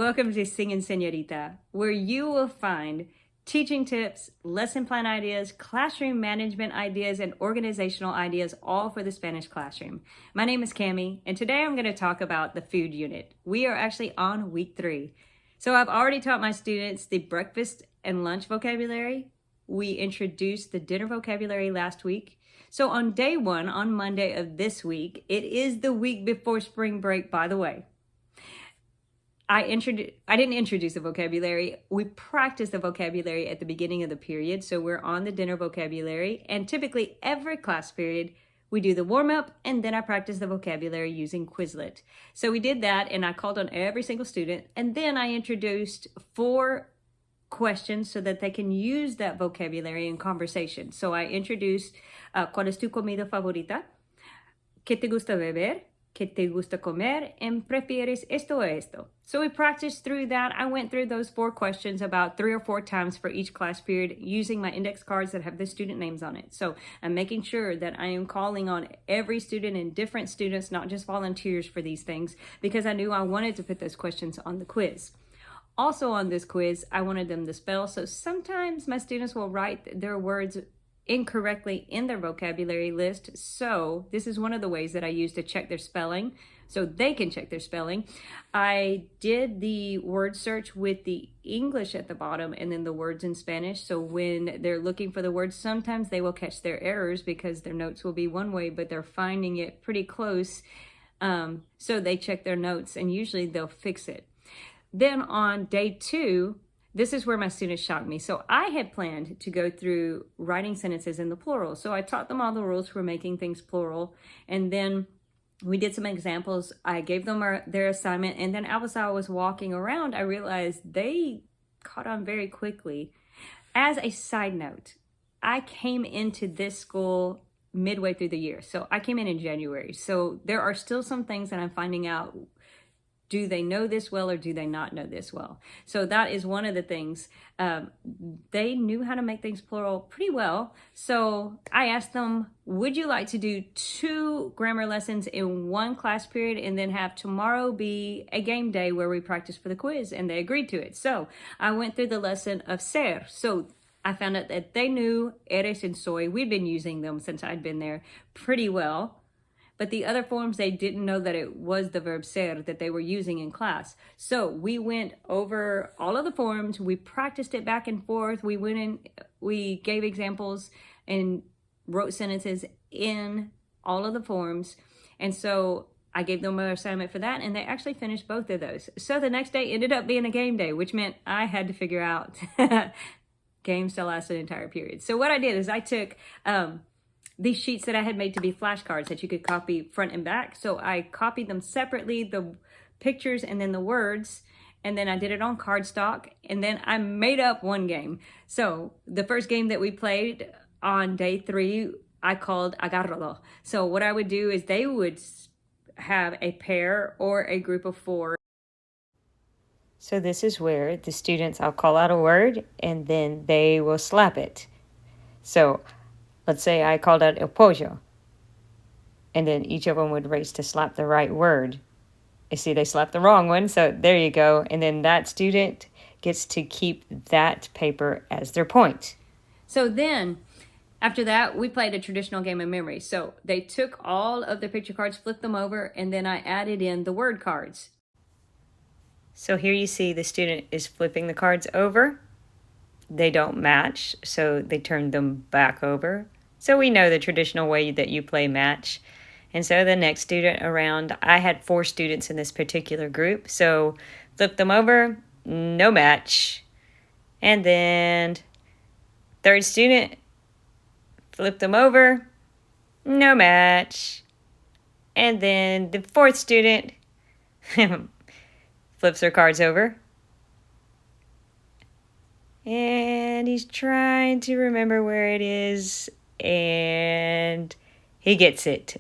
welcome to Singing Señorita, where you will find teaching tips, lesson plan ideas, classroom management ideas, and organizational ideas, all for the Spanish classroom. My name is Cami, and today I'm going to talk about the food unit. We are actually on week 3. So I've already taught my students the breakfast and lunch vocabulary. We introduced the dinner vocabulary last week. So on day 1, on Monday of this week, it is the week before spring break, by the way. I didn't introduce the vocabulary. We practiced the vocabulary at the beginning of the period. So we're on the dinner vocabulary. And typically every class period, we do the warm-up and then I practice the vocabulary using Quizlet. So we did that and I called on every single student. And then I introduced 4 questions so that they can use that vocabulary in conversation. So I introduced, ¿Cuál es tu comida favorita? ¿Qué te gusta beber? ¿Qué te gusta comer? And prefieres esto o esto? So we practiced through that. I went through those 4 questions about 3 or 4 times for each class period using my index cards that have the student names on it. So I'm making sure that I am calling on every student and different students, not just volunteers for these things, because I knew I wanted to put those questions on the quiz. Also on this quiz, I wanted them to spell. So sometimes my students will write their words incorrectly in their vocabulary list. So this is one of the ways that I use to check their spelling so they can check their spelling. I did the word search with the English at the bottom and then the words in Spanish. So when they're looking for the words, sometimes they will catch their errors because their notes will be one way, but they're finding it pretty close. So they check their notes and usually they'll fix it. Then on day 2, this is where my students shocked me. So I had planned to go through writing sentences in the plural. So I taught them all the rules for making things plural. And then we did some examples. I gave them their assignment. And then as I was walking around, I realized they caught on very quickly. As a side note, I came into this school midway through the year. So I came in January. So there are still some things that I'm finding out. Do they know this well or do they not know this well? So that is one of the things. They knew how to make things plural pretty well. So I asked them, would you like to do 2 grammar lessons in 1 class period and then have tomorrow be a game day where we practice for the quiz? And they agreed to it. So I went through the lesson of ser. So I found out that they knew eres and soy. We'd been using them since I'd been there pretty well. But the other forms, they didn't know that it was the verb ser that they were using in class. So we went over all of the forms. We practiced it back and forth. We went in, we gave examples and wrote sentences in all of the forms. And so I gave them an assignment for that, and they actually finished both of those. So the next day ended up being a game day, which meant I had to figure out games to last an entire period. So what I did is I took these sheets that I had made to be flashcards that you could copy front and back. So I copied them separately, the pictures and then the words, and then I did it on cardstock, and then I made up one game. So the first game that we played on day 3, I called Agárralo. So what I would do is they would have a pair or a group of 4. So this is where the students, I'll call out a word and then they will slap it. So let's say I called out el pollo, and then each of them would race to slap the right word. You see, they slapped the wrong one, so there you go. And then that student gets to keep that paper as their point. So then, after that, we played a traditional game of memory. So they took all of the picture cards, flipped them over, and then I added in the word cards. So here you see the student is flipping the cards over. They don't match, so they turn them back over. So we know the traditional way that you play match. And so the next student around, I had 4 students in this particular group. So flip them over, no match. And then 3rd student, flip them over, no match. And then the 4th student flips their cards over. And he's trying to remember where it is, and he gets it.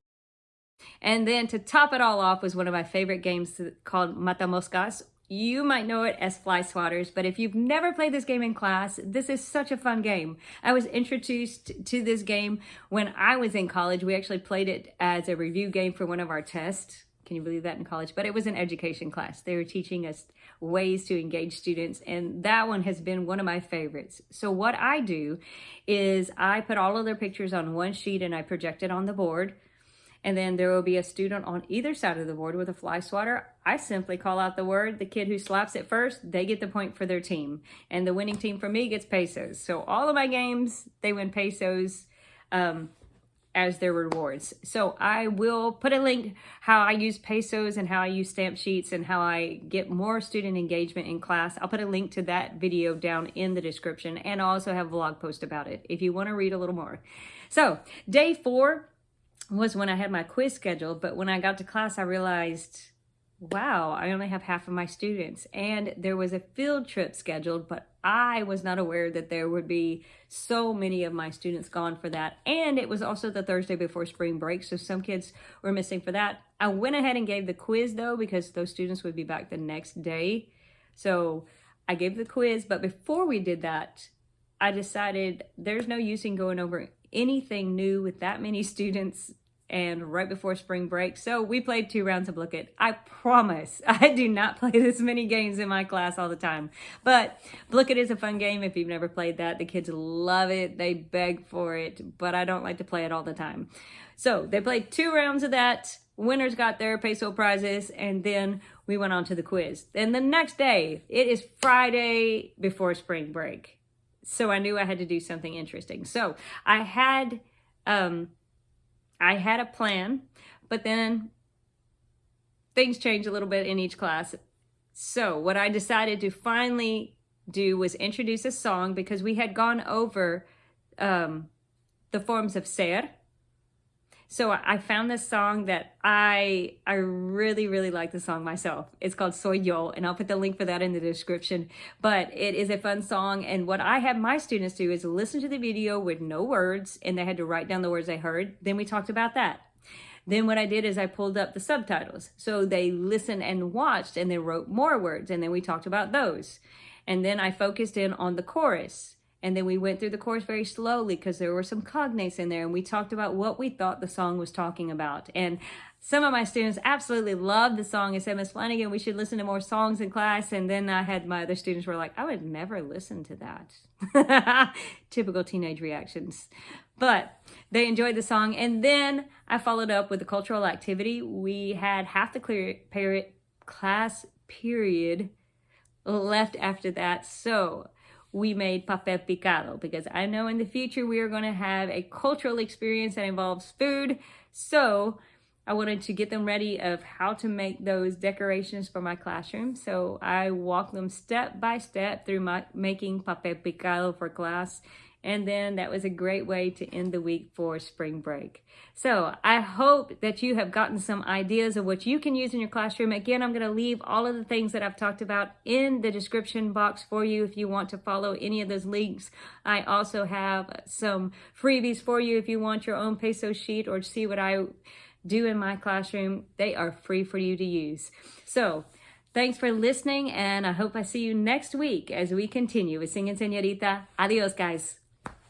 And then to top it all off was one of my favorite games called Matamoscas. You might know it as Fly Swatters, but if you've never played this game in class, this is such a fun game. I was introduced to this game when I was in college. We actually played it as a review game for one of our tests. Can you believe that in college? But it was an education class. They were teaching us ways to engage students, and that one has been one of my favorites. So what I do is I put all of their pictures on one sheet and I project it on the board. And then there will be a student on either side of the board with a fly swatter. I simply call out the word. The kid who slaps it first, they get the point for their team. And the winning team for me gets pesos. So all of my games, they win pesos as their rewards. So I will put a link how I use pesos and how I use stamp sheets and how I get more student engagement in class. I'll put a link to that video down in the description, and I'll also have a blog post about it if you want to read a little more. So day 4 was when I had my quiz scheduled, but when I got to class, I realized, wow, I only have half of my students. And there was a field trip scheduled, but I was not aware that there would be so many of my students gone for that. And it was also the Thursday before spring break, so some kids were missing for that. I went ahead and gave the quiz though, because those students would be back the next day. So I gave the quiz, but before we did that, I decided there's no use in going over anything new with that many students and right before spring break. So we played 2 rounds of Book It. I promise I do not play this many games in my class all the time. But Book It is a fun game if you've never played that. The kids love it. They beg for it, but I don't like to play it all the time. So they played 2 rounds of that. Winners got their peso prizes, and then we went on to the quiz. Then the next day, it is Friday before spring break. So I knew I had to do something interesting. So I had a plan, but then things change a little bit in each class. So what I decided to finally do was introduce a song, because we had gone over the forms of ser. So I found this song that I really, really like the song myself. It's called Soy Yo, and I'll put the link for that in the description. But it is a fun song, and what I have my students do is listen to the video with no words, and they had to write down the words they heard. Then we talked about that. Then what I did is I pulled up the subtitles. So they listened and watched, and then wrote more words, and then we talked about those. And then I focused in on the chorus. And then we went through the chorus very slowly because there were some cognates in there, and we talked about what we thought the song was talking about. And some of my students absolutely loved the song and said, Miss Flanagan, we should listen to more songs in class. And then I had my other students were like, I would never listen to that. Typical teenage reactions. But they enjoyed the song. And then I followed up with a cultural activity. We had half the class period left after that. So we made papel picado, because I know in the future we are going to have a cultural experience that involves food. So I wanted to get them ready of how to make those decorations for my classroom. So I walked them step by step through making papel picado for class. And then that was a great way to end the week for spring break. So I hope that you have gotten some ideas of what you can use in your classroom. Again, I'm going to leave all of the things that I've talked about in the description box for you if you want to follow any of those links. I also have some freebies for you if you want your own peso sheet or see what I do in my classroom. They are free for you to use. So thanks for listening, and I hope I see you next week as we continue with Singing Señorita. Adios, guys.